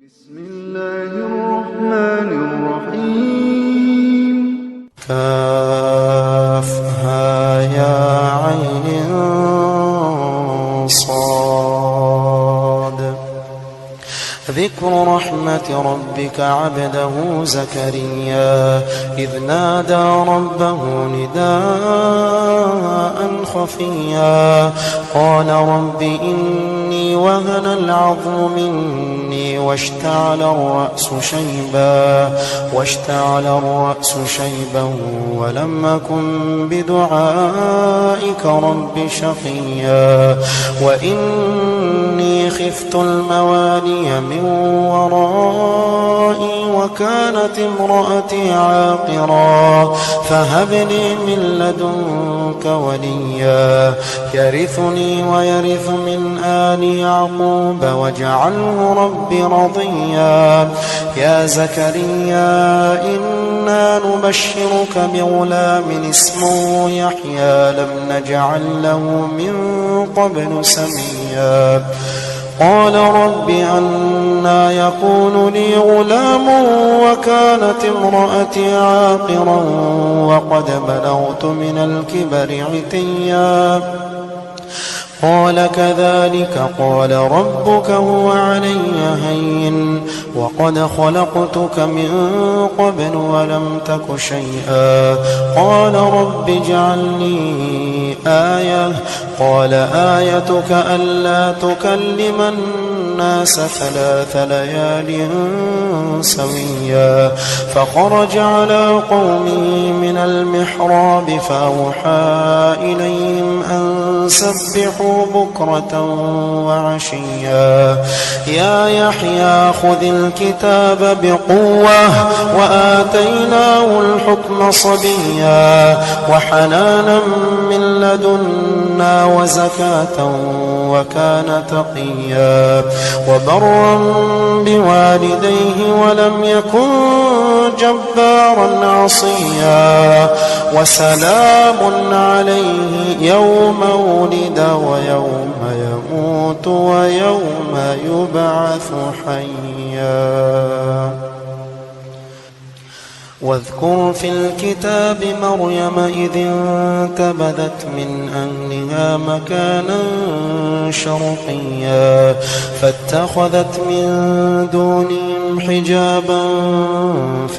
بسم الله الرحمن الرحيم كافها يا عين صاد ذكر رحمة ربك عبده زكريا إذ نادى ربه نداء خفيا قال رب إني وهن العظم مني واشتعل الرأس شيبا ولم أكن بدعائك رب شقيا وإني خفت الموالي من ورائي وكانت امرأتي عاقرا فهب لي من لدنك وليا يرثني ويرث من آل يعقوب واجعله رب رضيا يا زكريا إنا نبشرك بغلام اسمه يحيى لم نجعل له من قبل سميا قال رب أنى يكون لي غلام وكانت امرأتي عاقرا وقد بلغت من الكبر عتيا قال كذلك قال ربك هو علي هين وقد خلقتك من قبل ولم تك شيئا قال رب اجعل لي آية قال آيتك ألا تكلم الناس 3 ليال سويا فخرج على قومه من المحراب فأوحى إليهم أن سبحوا بكرة وعشيا يا يحيى خذ الكتاب بقوة وآتيناه الحكم صبيا وحنانا من لدنا وزكاة وكان تقيا وبرا بوالديه ولم يكن جبارا عصيا وسلام عليه يوم ولد ويوم يموت ويوم يبعث حيا واذكر في الكتاب مريم إذ انتبذت من أهلها مكانا شرقيا فاتخذت من دونهم حجابا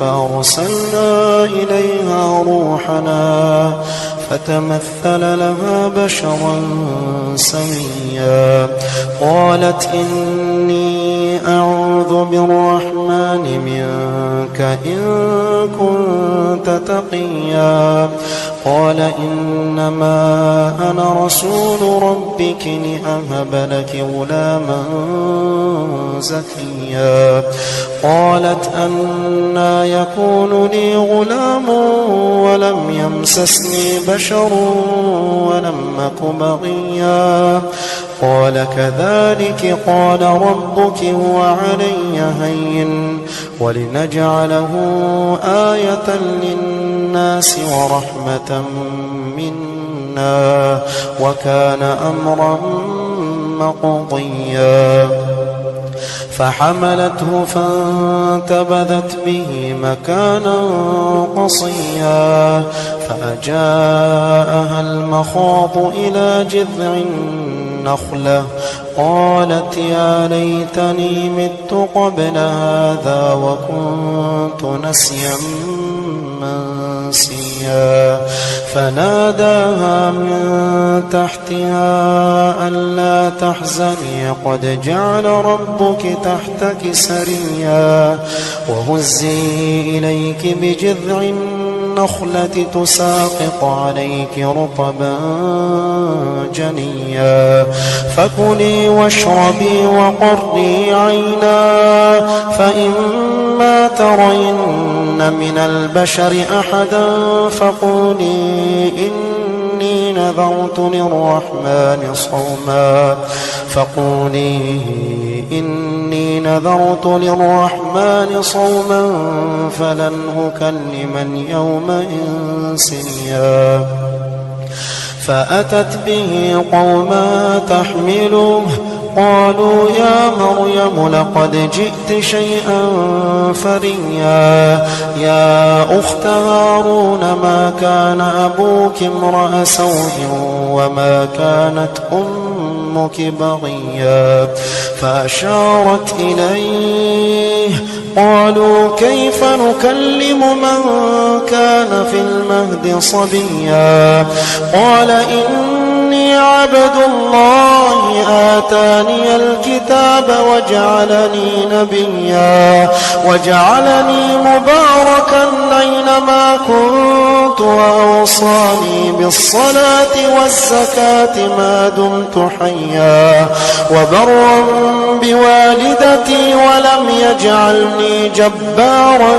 فأرسلنا إليها روحنا فتمثل لها بشرا سويا قالت إني أعوذ بالرحمن منك إن كنت تقيا قال إنما أنا رسول ربك لأهب لك غلاما زكيا قالت أنى يكون لي غلام ولم يمسسني بشر ولم أك بغيا قال كذلك قال ربك هو علي هين ولنجعله آية للناس ورحمة منا وكان أمرا مقضيا فحملته فانتبذت به مكانا قصيا فأجاءها المخاض إلى جذع النخلة قالت يا ليتني مت قبل هذا وكنت نسيا منسيا فناداها من تحتها ألا تحزني قد جعل ربك تحتك سريا وهزي إليك بجذع النخلة تساقط عليك رطبا جنيا فكلي واشربي وقري عينا فإما ترين من البشر أحدا فقولي إني نذرت للرحمن صوما فلن أكلم اليوم إنسيا فأتت به قوما تحمله قالوا يا مريم لقد جئت شيئا فريا يا أخت هارون ما كان أبوك امرأ سوء وما كانت أمك بغيا فأشارت إليه قالوا كيف نكلم من كان في المهد صبيا قال إني عبد الله آتاني الكتاب وجعلني نبيا وجعلني مباركا أينما كنت وأوصاني بالصلاة والزكاة ما دمت حيا وبرا بوالدتي ولم يجعلني جبارا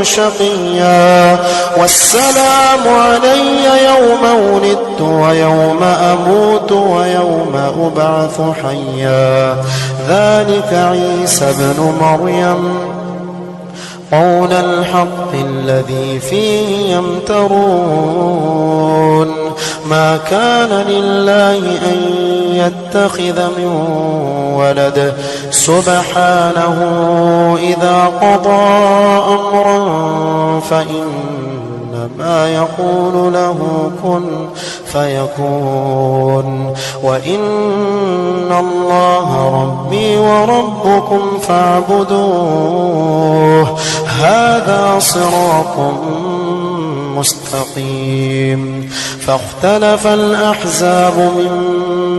شقيا والسلام علي يوم ولدت ويوم أموت ويوم أبعث حيا ذلك عيسى ابن مريم قول الحق الذي فيه يمترون ما كان لله أن يتخذ من ولد سبحانه إذا قضى أمرا فإنما يقول له كن فيكون وإن الله ربي وربكم فاعبدوه هذا صراط مستقيم فاختلف الأحزاب من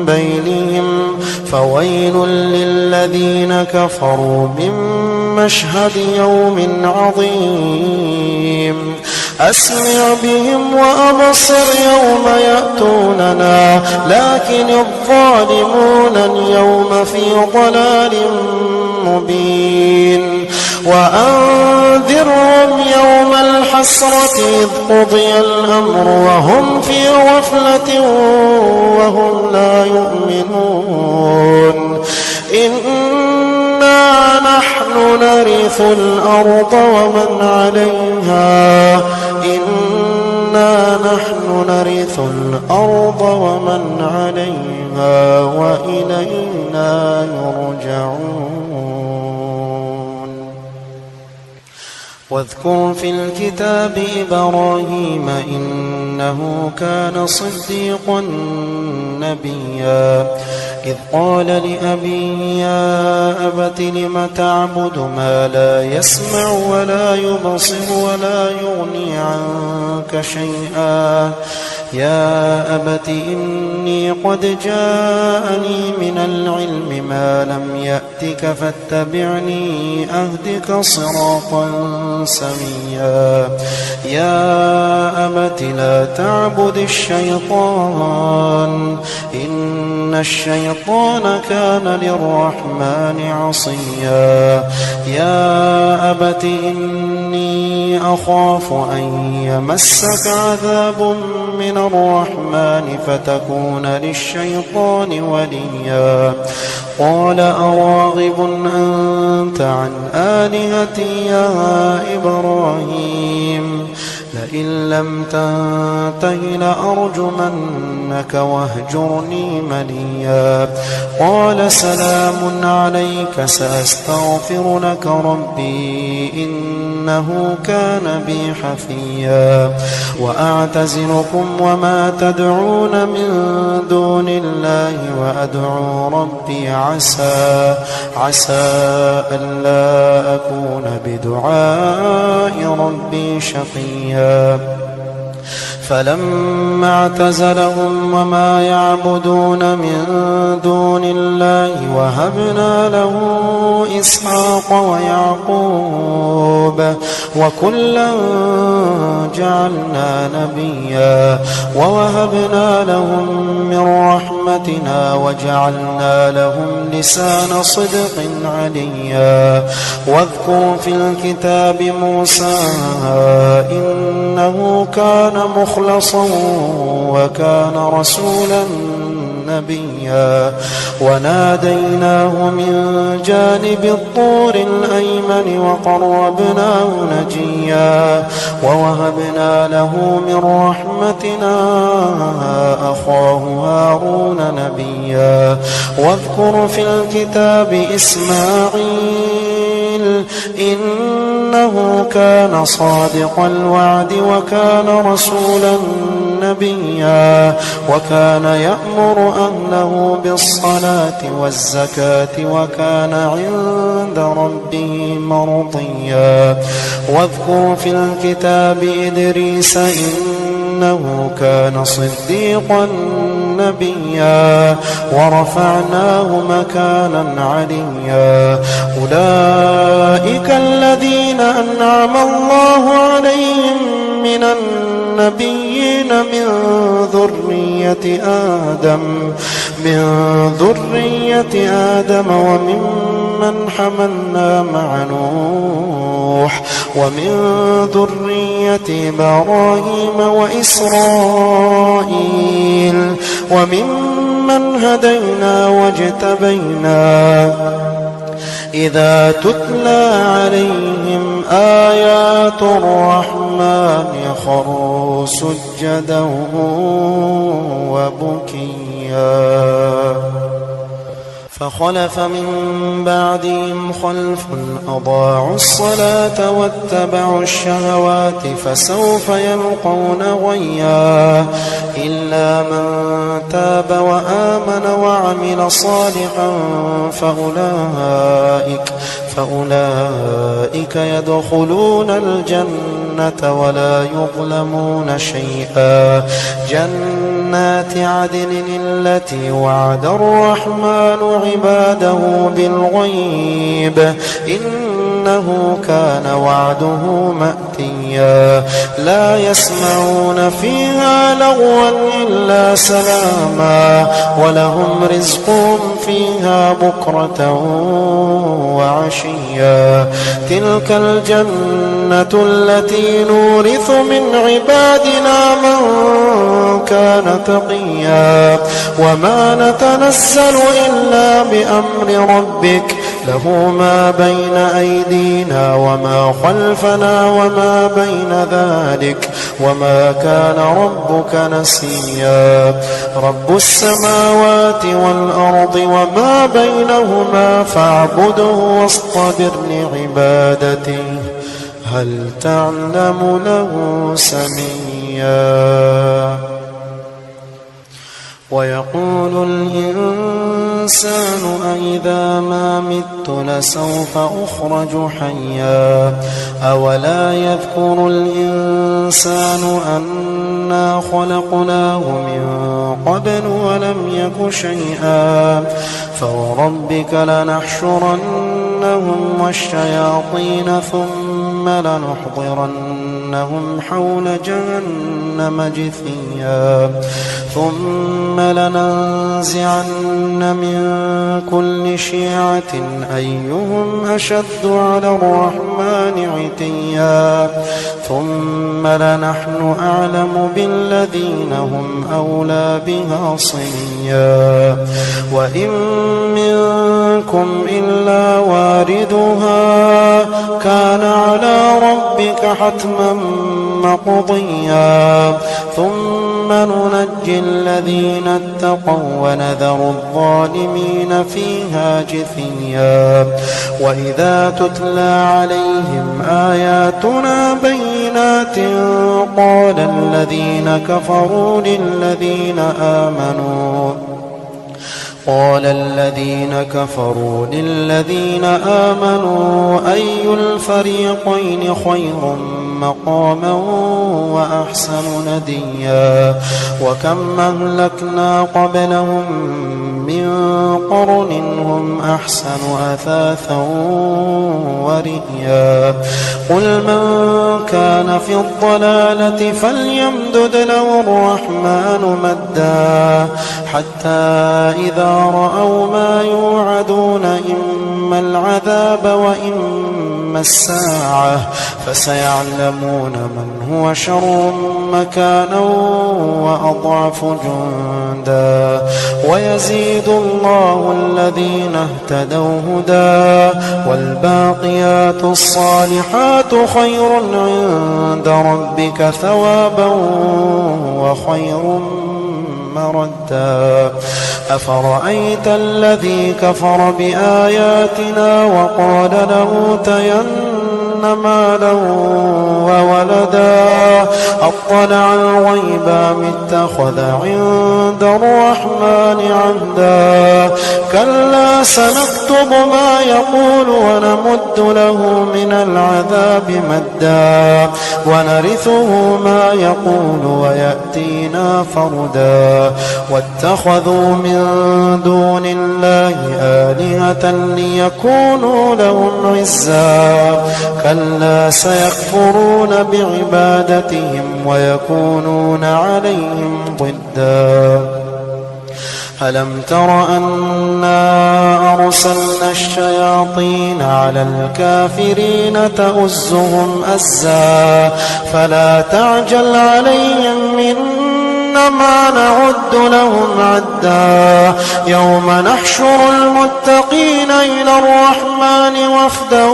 بينهم فويل للذين كفروا من مشهد يوم عظيم أسمع بهم وأبصر يوم يأتوننا لكن الظالمون اليوم في ضلال مبين وأنذرهم يوم الحسرة إذ قضي الأمر وهم في غفلة وهم لا يؤمنون إنا نحن نرث الأرض ومن عليها إنا نحن نرث الأرض ومن عليها وإلينا يرجعون واذكر في الكتاب إبراهيم إنه كان صديقا نبيا إذ قال لأبيه يا أبت لم تعبد ما لا يسمع ولا يبصر ولا يغني عنك شيئا يا أبت إني قد جاءني من العلم ما لم يأتك فاتبعني أهدك صراطا سويا يا أبت لا تعبد الشيطان إن الشيطان كان للرحمن عصيا يا أبت إني أخاف أن يمسك عذاب من الرحمن فتكون للشيطان وليا قال أراغب أنت عن آلهتي يا إبراهيم لئن لم تنته لأرجمنك واهجرني مليا قال سلام عليك سأستغفر لك ربي إنه كان بي حفيا وأعتزلكم وما تدعون من دون الله وأدعو ربي عسى ألا أكون بدعاء ربي شقيا فلما اعتزلهم وما يعبدون من دون الله وهبنا له إسحاق ويعقوب وكلا جعلنا نبيا ووهبنا لهم من رحمتنا وجعلنا لهم لسان صدق عليا واذكر في الكتاب موسى إنه كان مخلصا وكان رسولا نبيا وناديناه من جانب الطور الأيمن وقربناه نجيا ووهبنا له من رحمتنا أخاه هارون نبيا واذكر في الكتاب إسماعيل إنه كان صادق الوعد وكان رسولا نبيا وكان يأمر أهله بالصلاة والزكاة وكان عند ربه مرضيا واذكر في الكتاب إدريس إنه كان صديقا نبيا ورفعناه مكانا عليا أولئك الذين أنعم الله عليهم من النبيين من ذرية آدم وممن حملنا مع نوح ومن ذرية إبراهيم وإسرائيل وممن هدينا واجتبينا إذا تتلى عليهم آيات الرحمن خروا سجدا وبكيا فخلف من بعدهم خلف أضاعوا الصلاة واتبعوا الشهوات فسوف يلقون غيا إلا من تاب وآمن وعمل صالحا فأولئك يدخلون الجنة ولا يظلمون شيئا جنات عدن التي وعد الرحمن عباده بالغيب إنه كان وعده مأتيا لا يسمعون فيها لغوا إلا سلاما ولهم رزقهم فيها بكرة وعشيا تلك الجنة التي نورث من عبادنا من كان تقيا وما نتنزل إلا بأمر ربك له ما بين أيدينا وما خلفنا وما بين ذلك وما كان ربك نسيا رب السماوات والأرض وما بينهما فاعبده واصطبر لعبادته هل تعلم له سميا ويقول الإنسان أإذا ما مت لسوف أخرج حيا أولا يذكر الإنسان أنا خلقناه من قبل ولم يك شيئا فوربك لنحشرنهم والشياطين ثم لنحضرنهم حول جهنم جثيا ثم لننزعن من كل شيعة أيهم أشد على الرحمن عتيا ثم لنحن أعلم بالذين هم أولى بها صليا وإن منكم إلا واردها كان على ربك حتما مقضيا ثم ننجي الذين اتقوا ونذر الظالمين فيها جثيا وإذا تتلى عليهم آياتنا بينات قال الذين كفروا للذين آمنوا أي الفريقين خير مقاما وأحسن نديا وكم أهلكنا قبلهم من قرن هم أحسن أثاثا ورئيا قل من كان في الضلالة فليمدد له الرحمن مدا حتى إذا رأوا ما يوعدون إما إما العذاب وإما الساعة فسيعلمون من هو شر مكانا وأضعف جندا ويزيد الله الذين اهتدوا هدى والباقيات الصالحات خير عند ربك ثوابا وخير مردا أفرأيت الذي كفر بآياتنا وقال لأوتين مالا وولدا أطلع الغيب أم اتخذ عند الرحمن عهدا كلا سنكتب ما يقول ونمد له من العذاب مدا ونرثه ما يقول ويأتينا فردا واتخذوا من دون الله آلهة ليكونوا لهم عزا كلا سيكفرون بعبادتهم ويكونون عليهم ضدا ألم تر أنا أرسلنا الشياطين على الكافرين تؤزهم أزا فلا تعجل عليهم إنما نعد لهم عدا يوم نحشر المتقين إلى الرحمن وفدا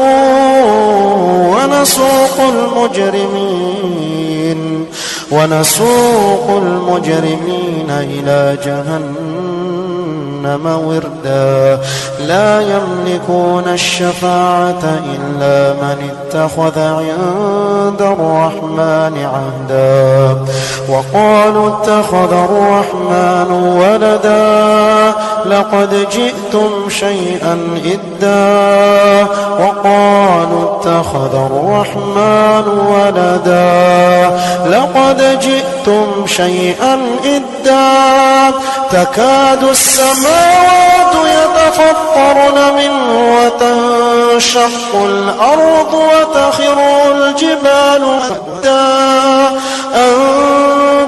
ونسوق المجرمين إلى جهنم وردا لا يملكون الشفاعة إلا من اتخذ عند الرحمن عهدا وقالوا اتخذ الرحمن ولدا لقد جئتم شيئا إدا وقالوا اتخذ الرحمن ولدا لقد جئتم شيئا إدا تكاد السماوات يتفطرن منه وتنشق الأرض وتخر الجبال هدا أن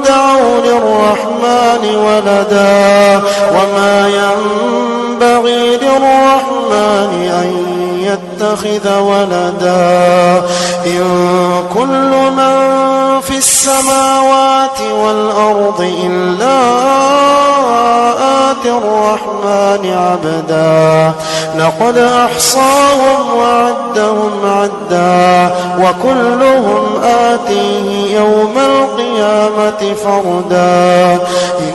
دعوا للرحمن ولدا وما ينبغي للرحمن أن يتخذ ولدا إن كل من في السماوات والأرض إلا آتي الرحمن عبدا لقد أحصاهم وعدهم عدا وكلهم آتيه يوم القيامة فردا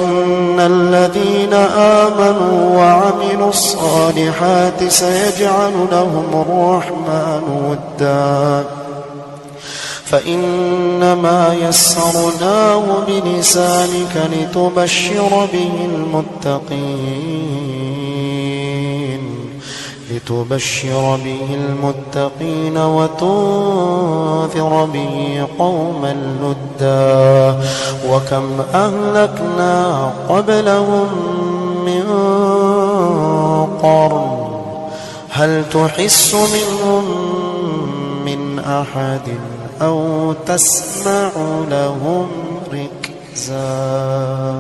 إن الذين آمنوا وعملوا الصالحات سيجعل لهم الرحمن ودا فإنما يسرناه بلسانك لتبشر به المتقين وتنذر به قوما لدا وكم أهلكنا قبلهم من قرن هل تحس منهم من أحد أو تسمع لهم ركزا